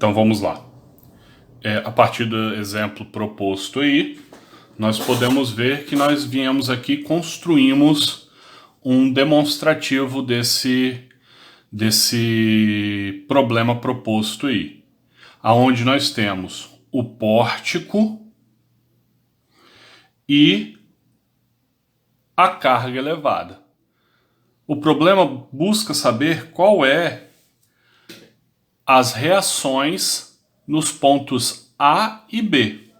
Então vamos lá. A partir do exemplo proposto aí, nós podemos ver que nós viemos aqui, construímos um demonstrativo desse problema proposto aí, aonde nós temos o pórtico e a carga elevada. O problema busca saber qual é as reações nos pontos A e B.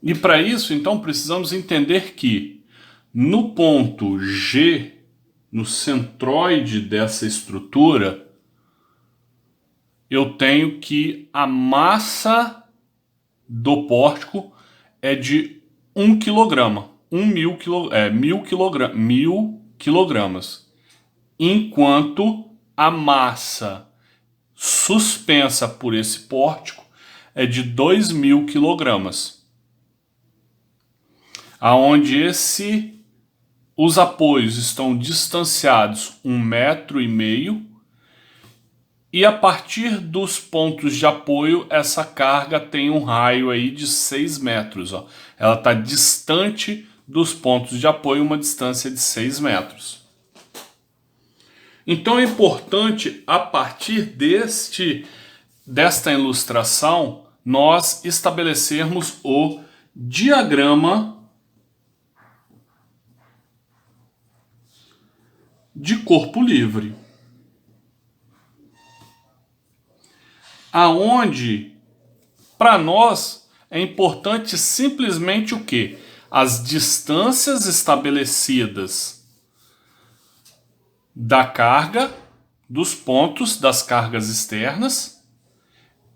E para isso, então, precisamos entender que no ponto G, no centroide dessa estrutura, eu tenho que a massa do pórtico é de 1 kg, 1000 kg, enquanto a massa suspensa por esse pórtico é de 2000 kg, aonde os apoios estão distanciados 1,5 m, e a partir dos pontos de apoio essa carga tem um raio aí de 6 metros. Ó. Ela está distante dos pontos de apoio, uma distância de 6 metros. Então é importante, a partir desta ilustração, nós estabelecermos o diagrama de corpo livre, aonde para nós é importante simplesmente o quê? As distâncias estabelecidas da carga, dos pontos das cargas externas,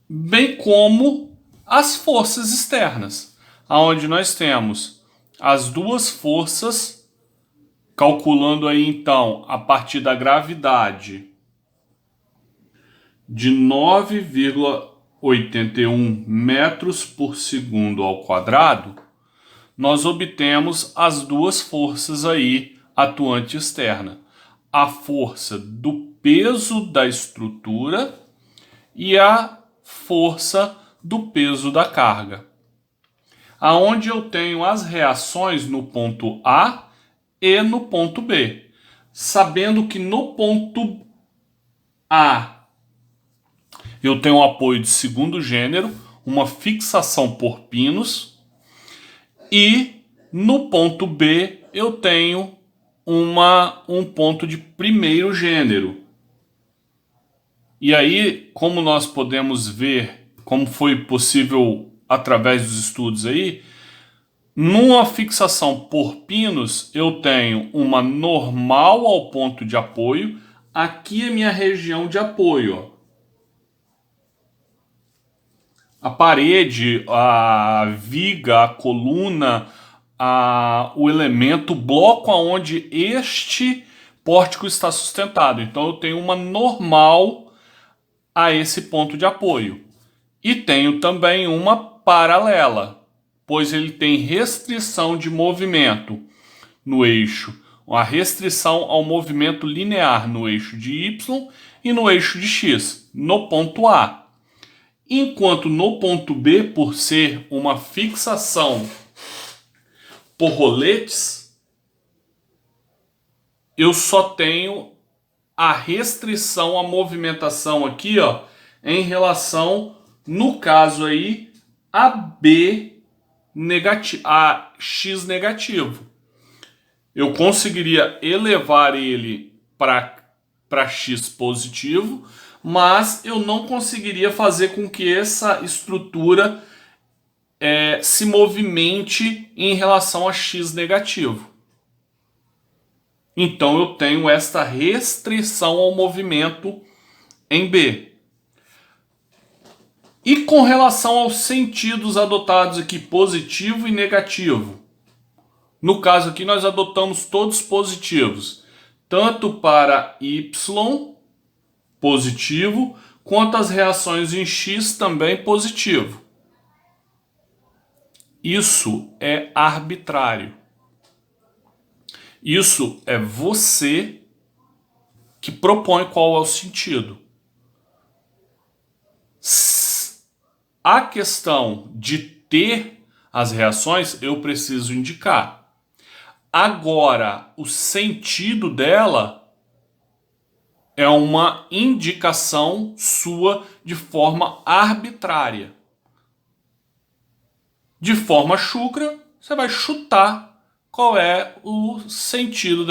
bem como as forças externas, aonde nós temos as duas forças, calculando aí então a partir da gravidade de 9,81 metros por segundo ao quadrado, nós obtemos as duas forças aí atuante externa. A força do peso da estrutura e a força do peso da carga. Aonde eu tenho as reações no ponto A e no ponto B. Sabendo que no ponto A eu tenho um apoio de segundo gênero, uma fixação por pinos, e no ponto B eu tenho um ponto de primeiro gênero. E aí, como nós podemos ver, como foi possível através dos estudos aí, numa fixação por pinos eu tenho uma normal ao ponto de apoio. Aqui é minha região de apoio, ó. A parede, a viga, a coluna, o elemento, o bloco aonde este pórtico está sustentado. Então eu tenho uma normal a esse ponto de apoio. E tenho também uma paralela, pois ele tem restrição de movimento no eixo, uma restrição ao movimento linear no eixo de Y e no eixo de X, no ponto A. Enquanto no ponto B, por ser uma fixação por roletes, eu só tenho a restrição à movimentação aqui, ó, em relação, no caso aí, a B negativo, a X negativo. Eu conseguiria elevar ele para X positivo, mas eu não conseguiria fazer com que essa estrutura se movimente em relação a X negativo. Então eu tenho esta restrição ao movimento em B. E com relação aos sentidos adotados aqui, positivo e negativo. No caso aqui nós adotamos todos positivos, tanto para Y positivo, quanto as reações em X também positivo. Isso é arbitrário. Isso é você que propõe qual é o sentido. a questão de ter as reações, eu preciso indicar. Agora, o sentido dela é uma indicação sua de forma arbitrária. De forma chucra, você vai chutar qual é o sentido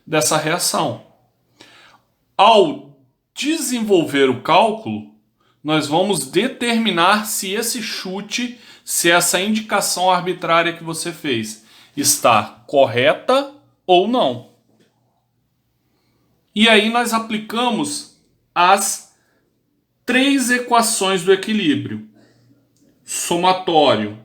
dessa reação. Ao desenvolver o cálculo, nós vamos determinar se esse chute, se essa indicação arbitrária que você fez está correta ou não. E aí nós aplicamos as 3 equações do equilíbrio. Somatório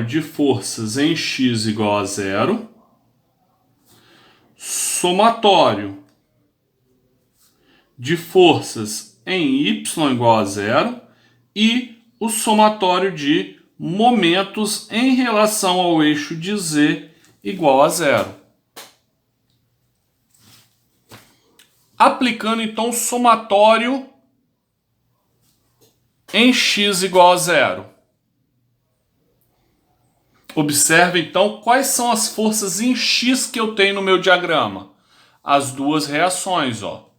de forças em x igual a 0, somatório de forças em y igual a 0 e o somatório de momentos em relação ao eixo de z igual a 0. Aplicando então o somatório em x igual a 0. Observe então quais são as forças em x que eu tenho no meu diagrama. As duas reações, ó.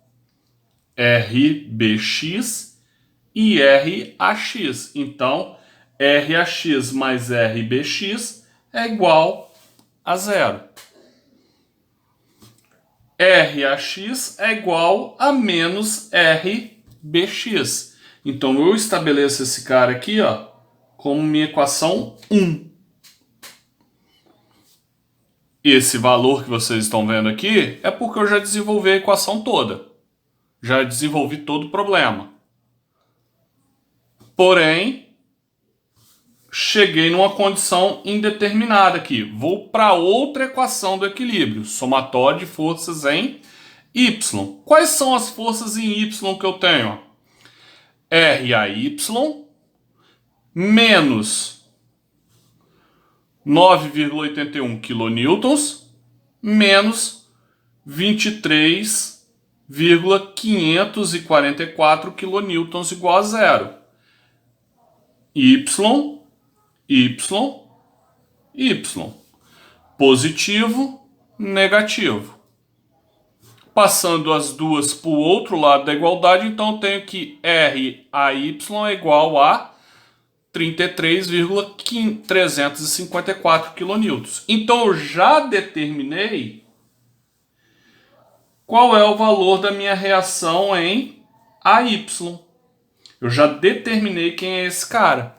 RBX e RAX. Então, RAX mais RBX é igual a 0. RAX é igual a menos RBX. Então, eu estabeleço esse cara aqui, ó, como minha equação 1. Esse valor que vocês estão vendo aqui é porque eu já desenvolvi a equação toda. Já desenvolvi todo o problema. Porém, cheguei numa condição indeterminada aqui. Vou para outra equação do equilíbrio. Somatório de forças em y. Quais são as forças em y que eu tenho? RAY menos 9,81 kN menos 23,544 kN igual a 0. Y, Y, Y. Positivo, negativo. Passando as duas para o outro lado da igualdade, então eu tenho que RAY é igual a 33,354 kN. Então eu já determinei qual é o valor da minha reação em AY. Eu já determinei quem é esse cara.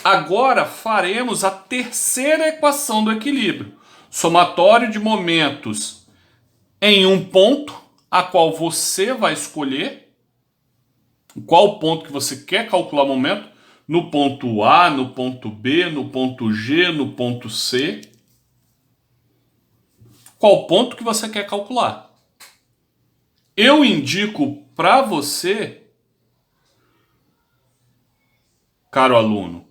Agora faremos a terceira equação do equilíbrio. Somatório de momentos em um ponto, a qual você vai escolher. Qual ponto que você quer calcular o momento? No ponto A, no ponto B, no ponto G, no ponto C. Qual ponto que você quer calcular? Eu indico para você, caro aluno,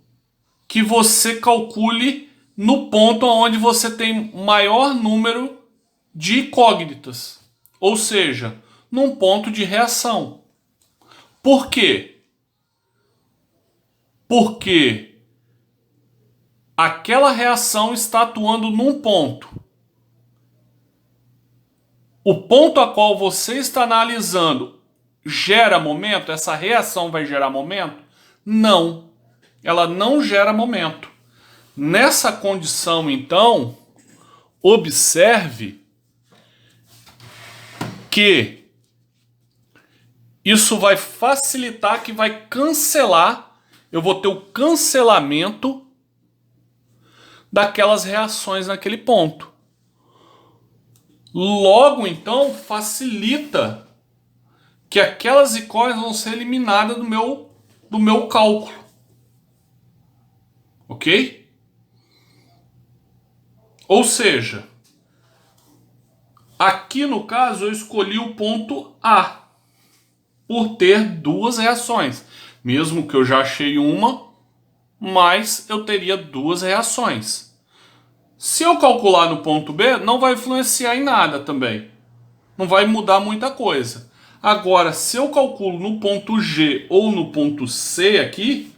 que você calcule no ponto onde você tem maior número de incógnitas. Ou seja, num ponto de reação. Por quê? Porque aquela reação está atuando num ponto. O ponto a qual você está analisando gera momento? Essa reação vai gerar momento? Não. Ela não gera momento. Nessa condição, então, observe que isso vai facilitar, que vai cancelar, eu vou ter o cancelamento daquelas reações naquele ponto. Logo, então, facilita que aquelas incógnitas vão ser eliminadas do meu cálculo. Ok? Ou seja, aqui no caso eu escolhi o ponto A, por ter duas reações. Mesmo que eu já achei uma, mas eu teria duas reações. Se eu calcular no ponto B, não vai influenciar em nada também. Não vai mudar muita coisa. Agora, se eu calculo no ponto G ou no ponto C aqui,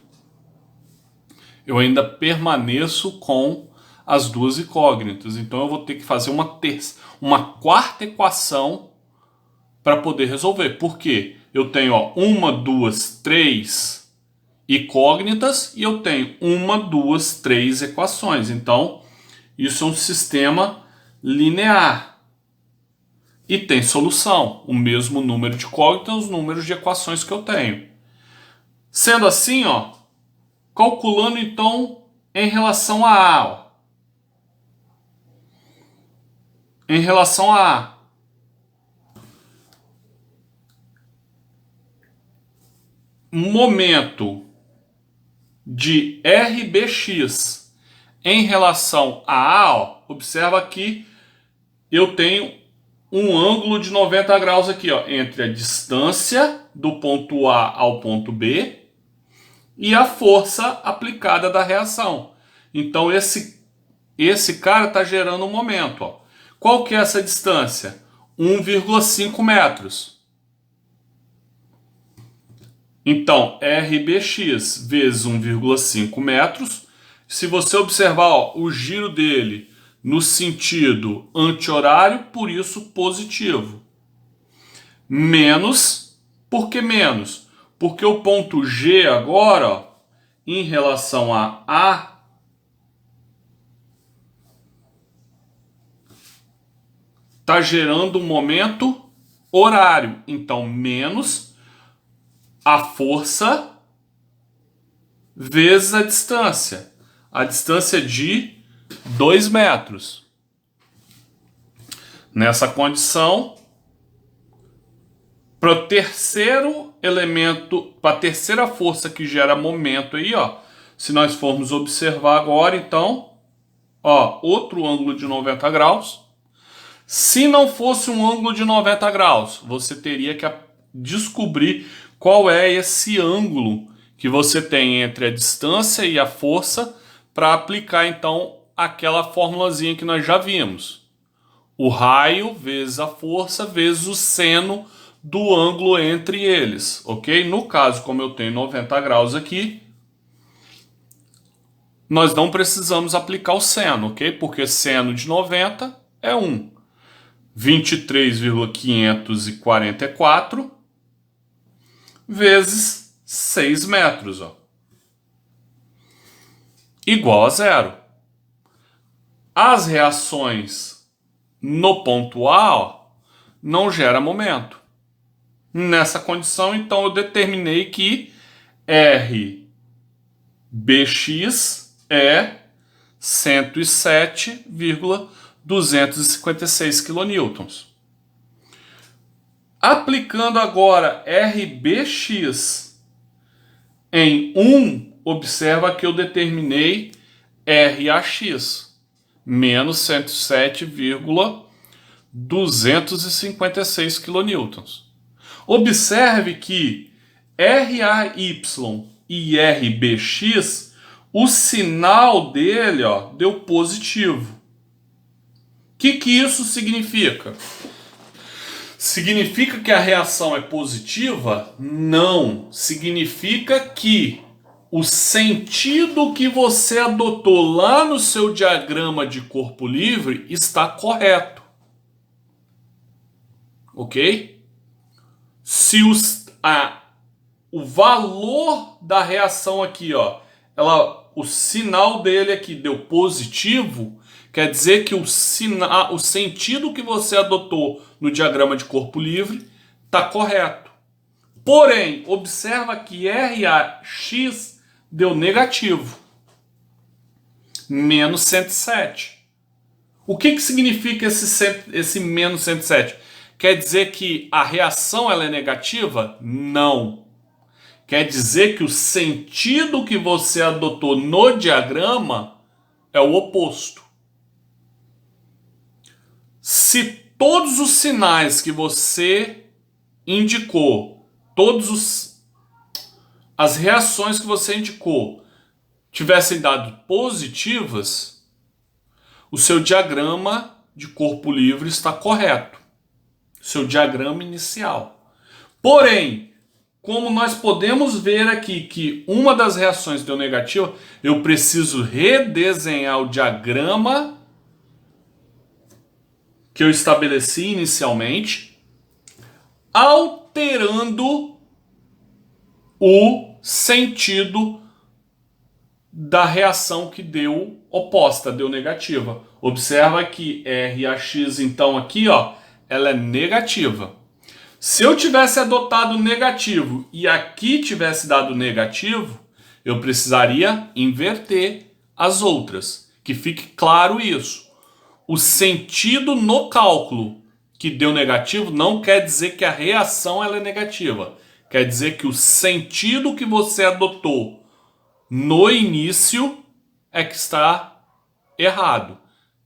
eu ainda permaneço com as duas incógnitas. Então eu vou ter que fazer uma quarta equação para poder resolver. Por quê? Eu tenho uma, duas, três incógnitas e eu tenho uma, duas, três equações. Então, isso é um sistema linear. E tem solução. O mesmo número de incógnitas, os números de equações que eu tenho. Sendo assim, calculando então em relação a A. Em relação a A. Momento de RBX em relação a A, observa que eu tenho um ângulo de 90 graus aqui, entre a distância do ponto A ao ponto B e a força aplicada da reação. Então esse cara está gerando um momento. Qual que é essa distância? 1,5 metros. Então, RBX vezes 1,5 metros. Se você observar o giro dele no sentido anti-horário, por isso positivo. Menos, por que menos? Porque o ponto G agora, em relação a A, está gerando um momento horário. Então, menos a força vezes a distância. A distância de 2 metros. Nessa condição, para o terceiro elemento, para a terceira força que gera momento aí, se nós formos observar agora, então, outro ângulo de 90 graus. Se não fosse um ângulo de 90 graus, você teria que descobrir qual é esse ângulo que você tem entre a distância e a força para aplicar, então, aquela formulazinha que nós já vimos. O raio vezes a força vezes o seno do ângulo entre eles, ok? No caso, como eu tenho 90 graus aqui, nós não precisamos aplicar o seno, ok? Porque seno de 90 é 1. 23,544 vezes 6 metros, igual a zero. As reações no ponto A não gera momento. Nessa condição, então, eu determinei que RBX é 107,256 kN. Aplicando agora RBX em 1, observa que eu determinei RAX, menos 107,256 kN. Observe que RAY e RBX, o sinal dele deu positivo. O que isso significa? Significa que a reação é positiva? Não. Significa que o sentido que você adotou lá no seu diagrama de corpo livre está correto. Ok? Se o valor da reação aqui, o sinal dele aqui deu positivo, quer dizer que o sentido que você adotou no diagrama de corpo livre está correto. Porém, observa que RAX deu negativo. Menos 107. O que significa esse menos 107? Quer dizer que a reação ela é negativa? Não. Quer dizer que o sentido que você adotou no diagrama é o oposto. Se todos os sinais que você indicou, as reações que você indicou tivessem dado positivas, o seu diagrama de corpo livre está correto. Seu diagrama inicial. Porém, como nós podemos ver aqui que uma das reações deu negativa, eu preciso redesenhar o diagrama que eu estabeleci inicialmente, alterando o sentido da reação que deu oposta, deu negativa. Observa que RAX, então, aqui, ó, ela é negativa. Se eu tivesse adotado negativo e aqui tivesse dado negativo, eu precisaria inverter as outras. Que fique claro isso. O sentido no cálculo que deu negativo não quer dizer que a reação ela é negativa. Quer dizer que o sentido que você adotou no início é que está errado.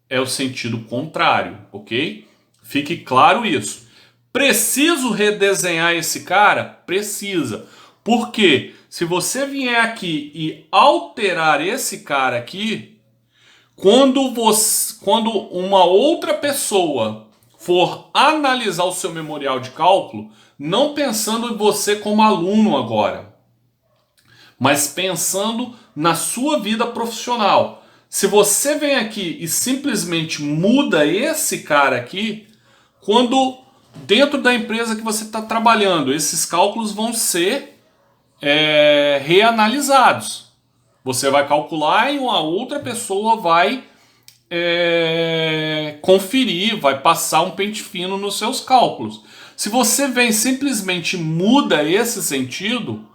É o sentido contrário, ok? Fique claro isso. Preciso redesenhar esse cara? Precisa. Por quê? Se você vier aqui e alterar esse cara aqui, quando uma outra pessoa for analisar o seu memorial de cálculo, não pensando em você como aluno agora, mas pensando na sua vida profissional. Se você vem aqui e simplesmente muda esse cara aqui, quando dentro da empresa que você está trabalhando, esses cálculos vão ser reanalisados. Você vai calcular e uma outra pessoa vai conferir, vai passar um pente fino nos seus cálculos. Se você vem simplesmente muda esse sentido,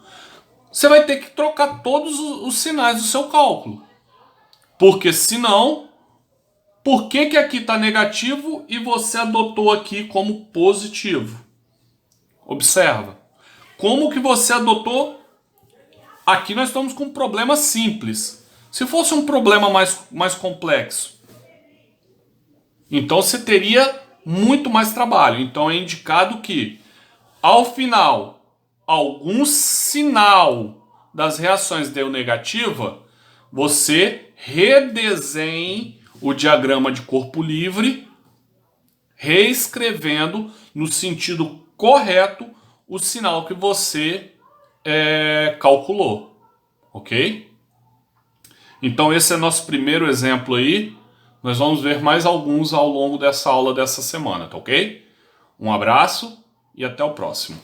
você vai ter que trocar todos os sinais do seu cálculo. Porque senão, por que aqui está negativo e você adotou aqui como positivo? Observa. Como que você adotou? Aqui nós estamos com um problema simples. Se fosse um problema mais complexo, então você teria muito mais trabalho. Então é indicado que, ao final, algum sinal das reações deu negativa, você redesenhe o diagrama de corpo livre, reescrevendo no sentido correto o sinal que você calculou, ok? Então esse é nosso primeiro exemplo aí. Nós vamos ver mais alguns ao longo dessa aula dessa semana, tá ok? Um abraço e até o próximo.